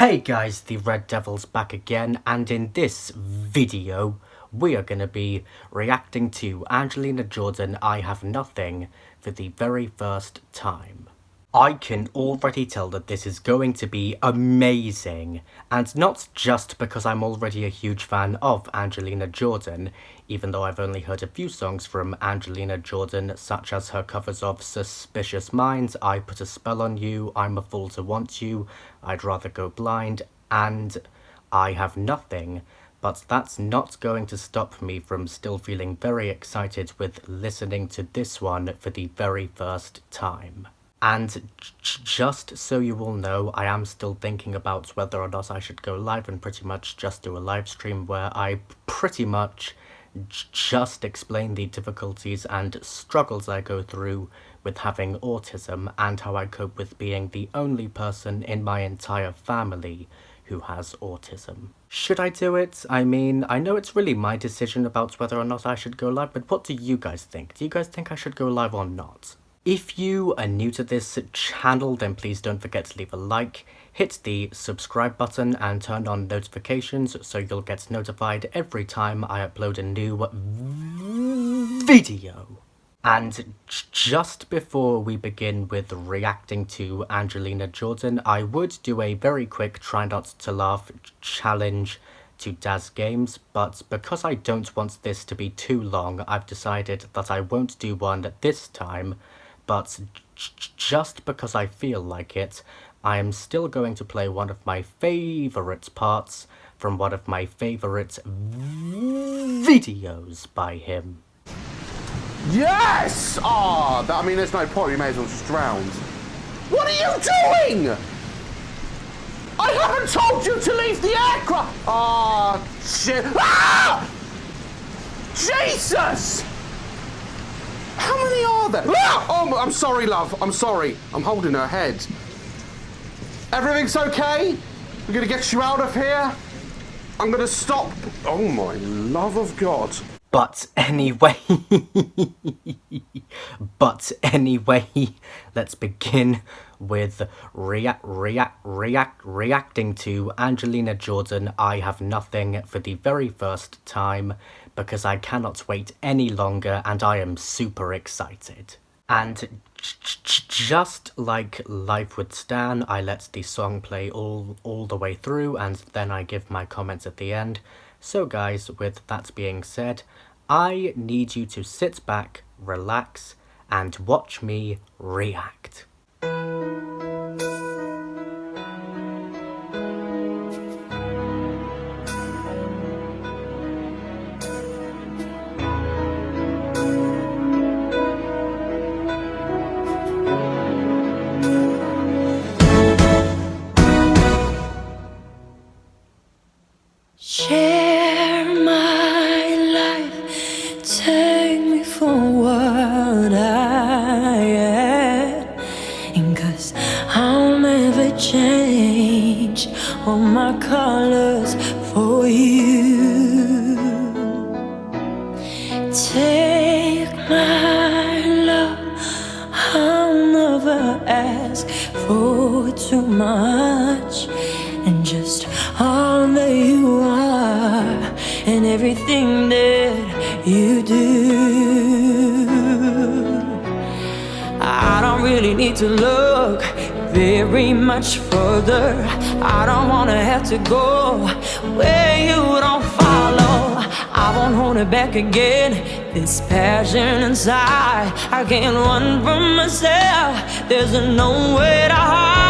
Hey guys, the Red Devil's back again, and in this video, we are going to be reacting to Angelina Jordan, I Have Nothing, for the very first time. I can already tell that this is going to be amazing, and not just because I'm already a huge fan of Angelina Jordan, even though I've only heard a few songs from Angelina Jordan, such as her covers of Suspicious Minds, I Put a Spell on You, I'm a Fool to Want You, I'd Rather Go Blind, and I Have Nothing, but that's not going to stop me from still feeling very excited with listening to this one for the very first time. And just so you all know, I am still thinking about whether or not I should go live and pretty much just do a live stream where I pretty much just explain the difficulties and struggles I go through with having autism and how I cope with being the only person in my entire family who has autism. Should I do it? I mean, I know it's really my decision about whether or not I should go live, but what do you guys think? Do you guys think I should go live or not? If you are new to this channel, then please don't forget to leave a like, hit the subscribe button and turn on notifications so you'll get notified every time I upload a new video. And just before we begin with reacting to Angelina Jordan, I would do a very quick try not to laugh challenge to Daz Games, but because I don't want this to be too long, I've decided that I won't do one this time. But just because I feel like it, I am still going to play one of my favourite parts from one of my favourite videos by him. Yes! I mean, there's no point, we may as well just drown. What are you doing? I haven't told you to leave the aircraft! Shit. Ah! Jesus! How many are there? Ah! Oh, I'm sorry, love. I'm sorry. I'm holding her head. Everything's okay? We're gonna get you out of here? I'm gonna stop. Oh, my love of God. But anyway, let's begin with reacting to Angelina Jordan, I Have Nothing, for the very first time, because I cannot wait any longer and I am super excited. And just like Life with Stan, I let the song play all the way through and then I give my comments at the end. So guys, with that being said, I need you to sit back, relax, and watch me react. Share my life, take me for what I am, and 'cause I'll never change all my colors for you. Take my love, I'll never ask for too much, and just all that you are and everything that you do. I don't really need to look very much further. I don't wanna have to go where you don't follow. I won't hold it back again. This passion inside, I can't run from myself. There's no way to hide.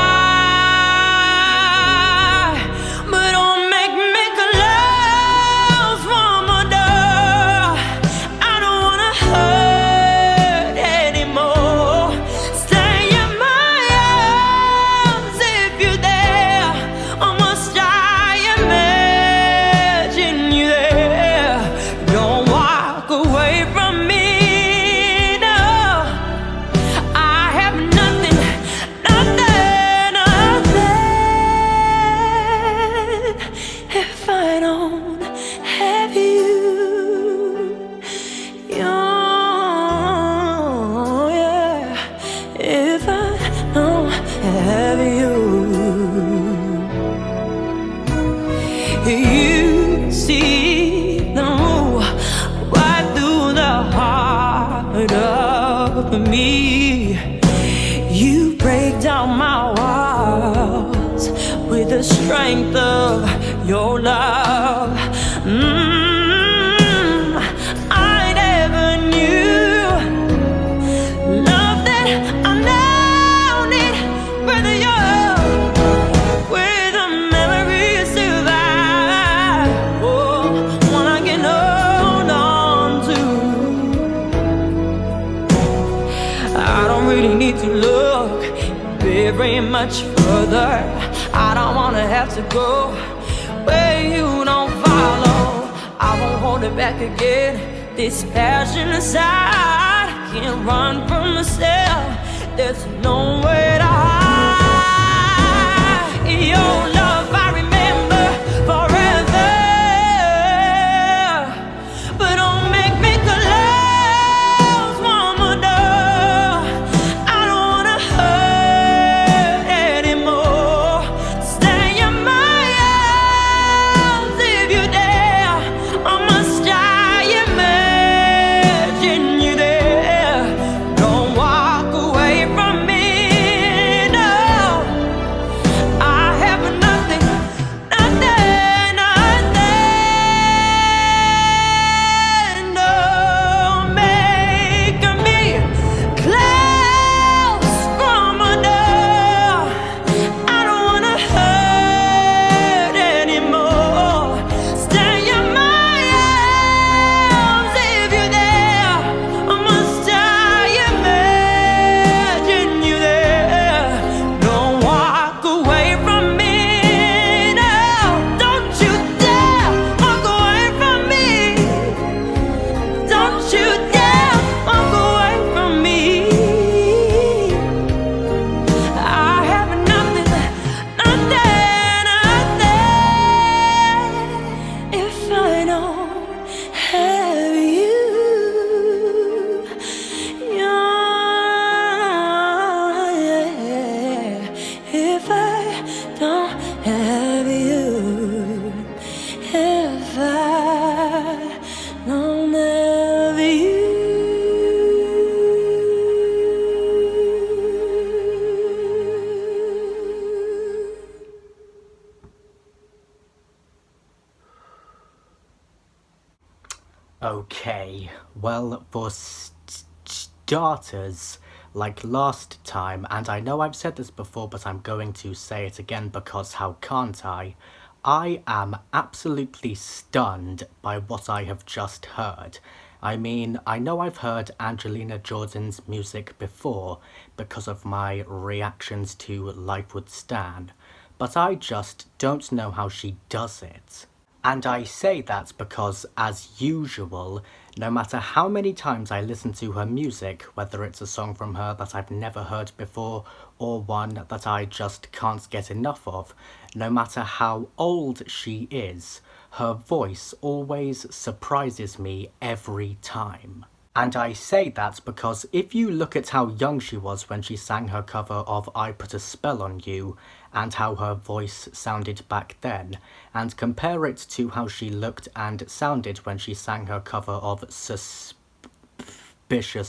Nothing with me. You break down my walls with the strength of your love. I never knew love that I now need, whether you're with a memory survive, oh, one I can hold on to. I don't really need to look very much further. I don't wanna have to go where you don't follow. I won't hold it back again. This passion inside can't run from myself. There's nowhere to hide. Your love I remember forever, but don't make me close one more door. I don't wanna hurt anymore. Stay in my arms if you dare. I must die, imagine you there. Don't walk away from me, no. I have nothing, nothing, nothing. Don't make me close from a door. I don't wanna hurt anymore. Stay in my arms if you're there. I must die, imagine you there. Don't walk away from me, no. Don't you dare walk away from me. Don't you dare walk away from me. I have nothing, nothing, nothing if I don't have you. Yeah, if I don't have you, if I don't have you. Okay, well, for starters, like last time, and I know I've said this before, but I'm going to say it again because how can't I? I am absolutely stunned by what I have just heard. I mean, I know I've heard Angelina Jordan's music before because of my reactions to Life Would Stand, but I just don't know how she does it. And I say that because, as usual, no matter how many times I listen to her music, whether it's a song from her that I've never heard before or one that I just can't get enough of, no matter how old she is, her voice always surprises me every time. And I say that because if you look at how young she was when she sang her cover of I Put a Spell on You, and how her voice sounded back then, and compare it to how she looked and sounded when she sang her cover of Suspicious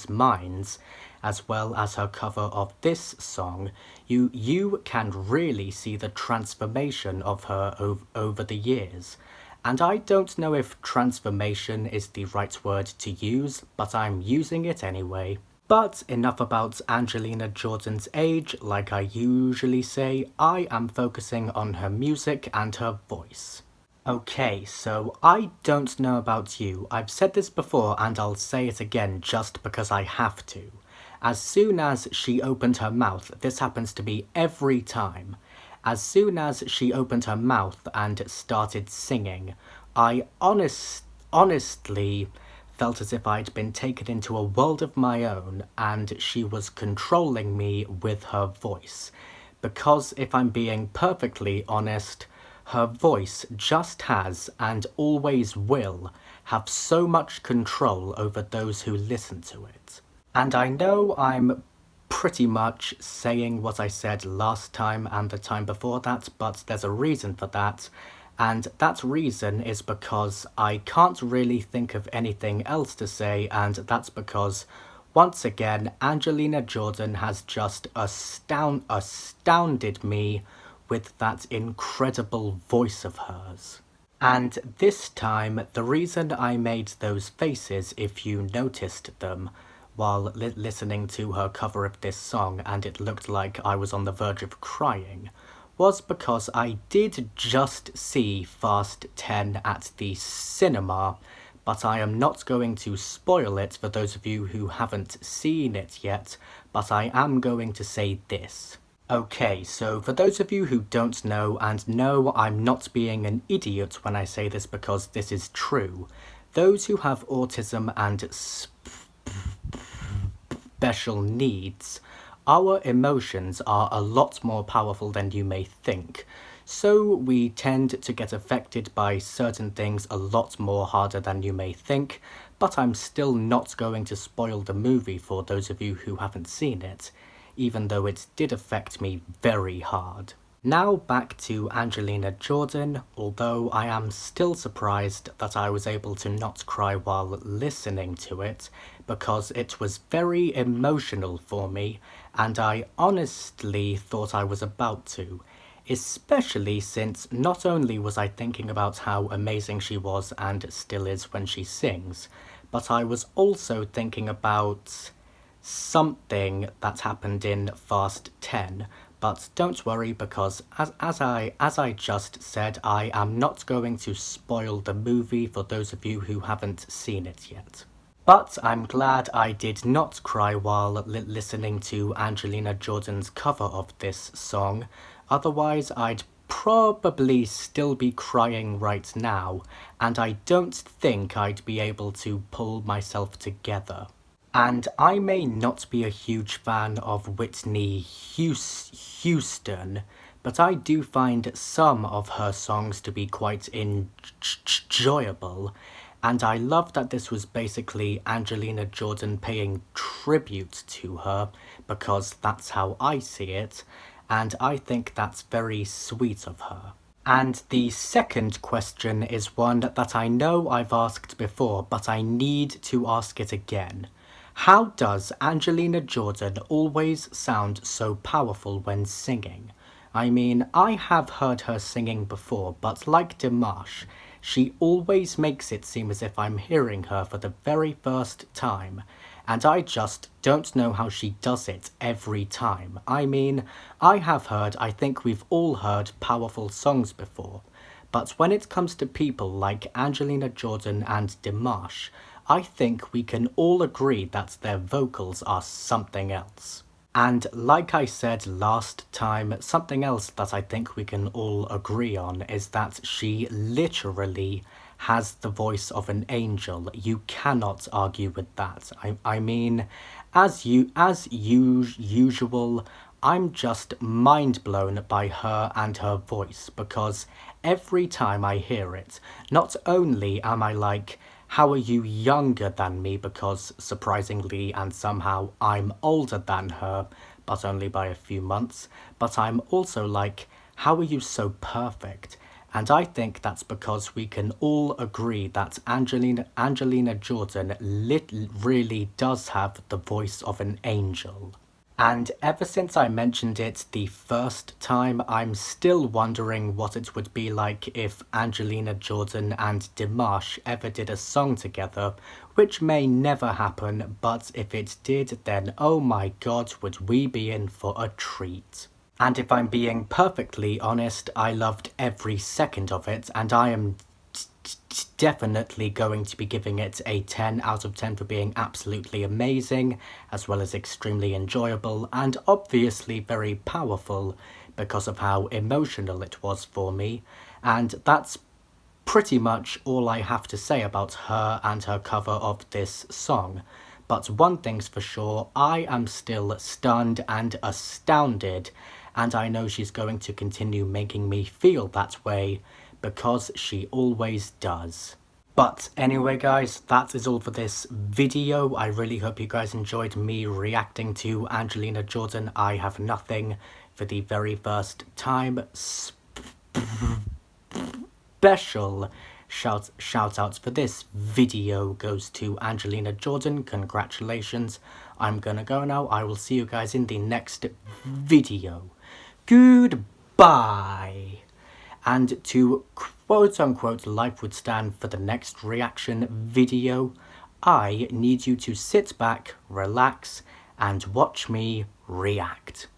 Minds, as well as her cover of this song, you can really see the transformation of her over the years. And I don't know if transformation is the right word to use, but I'm using it anyway. But enough about Angelina Jordan's age. Like I usually say, I am focusing on her music and her voice. Okay, so I don't know about you. I've said this before and I'll say it again just because I have to. As soon as she opened her mouth, this happens to me every time. As soon as she opened her mouth and started singing, I honestly felt as if I'd been taken into a world of my own and she was controlling me with her voice. Because if I'm being perfectly honest, her voice just has and always will have so much control over those who listen to it. And I know I'm pretty much saying what I said last time and the time before that, but there's a reason for that, and that reason is because I can't really think of anything else to say, and that's because once again, Angelina Jordan has just astounded me with that incredible voice of hers. And this time, the reason I made those faces, if you noticed them, while listening to her cover of this song and it looked like I was on the verge of crying, was because I did just see Fast 10 at the cinema, but I am not going to spoil it for those of you who haven't seen it yet, but I am going to say this. Okay, so for those of you who don't know, and no, I'm not being an idiot when I say this because this is true, those who have autism and special needs, our emotions are a lot more powerful than you may think. So we tend to get affected by certain things a lot more harder than you may think, but I'm still not going to spoil the movie for those of you who haven't seen it, even though it did affect me very hard. Now back to Angelina Jordan, although I am still surprised that I was able to not cry while listening to it, because it was very emotional for me, and I honestly thought I was about to. Especially since not only was I thinking about how amazing she was and still is when she sings, but I was also thinking about something that happened in Fast 10. But don't worry, because as I just said, I am not going to spoil the movie for those of you who haven't seen it yet. But I'm glad I did not cry while listening to Angelina Jordan's cover of this song. Otherwise, I'd probably still be crying right now, and I don't think I'd be able to pull myself together. And I may not be a huge fan of Whitney Houston, but I do find some of her songs to be quite enjoyable, and I love that this was basically Angelina Jordan paying tribute to her, because that's how I see it, and I think that's very sweet of her. And the second question is one that I know I've asked before, but I need to ask it again. How does Angelina Jordan always sound so powerful when singing? I mean, I have heard her singing before, but like Dimash, she always makes it seem as if I'm hearing her for the very first time, and I just don't know how she does it every time. I mean, I think we've all heard powerful songs before, but when it comes to people like Angelina Jordan and Dimash, I think we can all agree that their vocals are something else. And like I said last time, something else that I think we can all agree on is that she literally has the voice of an angel. You cannot argue with that. I mean, as usual, I'm just mind blown by her and her voice, because every time I hear it, not only am I like, how are you younger than me, because surprisingly and somehow I'm older than her, but only by a few months, but I'm also like, how are you so perfect? And I think that's because we can all agree that Angelina Jordan really does have the voice of an angel. And ever since I mentioned it the first time, I'm still wondering what it would be like if Angelina Jordan and Dimash ever did a song together, which may never happen, but if it did, then oh my god, would we be in for a treat. And if I'm being perfectly honest, I loved every second of it, and I am definitely going to be giving it a 10 out of 10 for being absolutely amazing, as well as extremely enjoyable, and obviously very powerful because of how emotional it was for me. And that's pretty much all I have to say about her and her cover of this song. But one thing's for sure, I am still stunned and astounded, and I know she's going to continue making me feel that way, because she always does. But anyway guys, that is all for this video. I really hope you guys enjoyed me reacting to Angelina Jordan, I Have Nothing, for the very first time. Special Shout outs for this video goes to Angelina Jordan. Congratulations. I'm gonna go now. I will see you guys in the next video. Goodbye. And to quote unquote life would stand for the next reaction video, I need you to sit back, relax, and watch me react.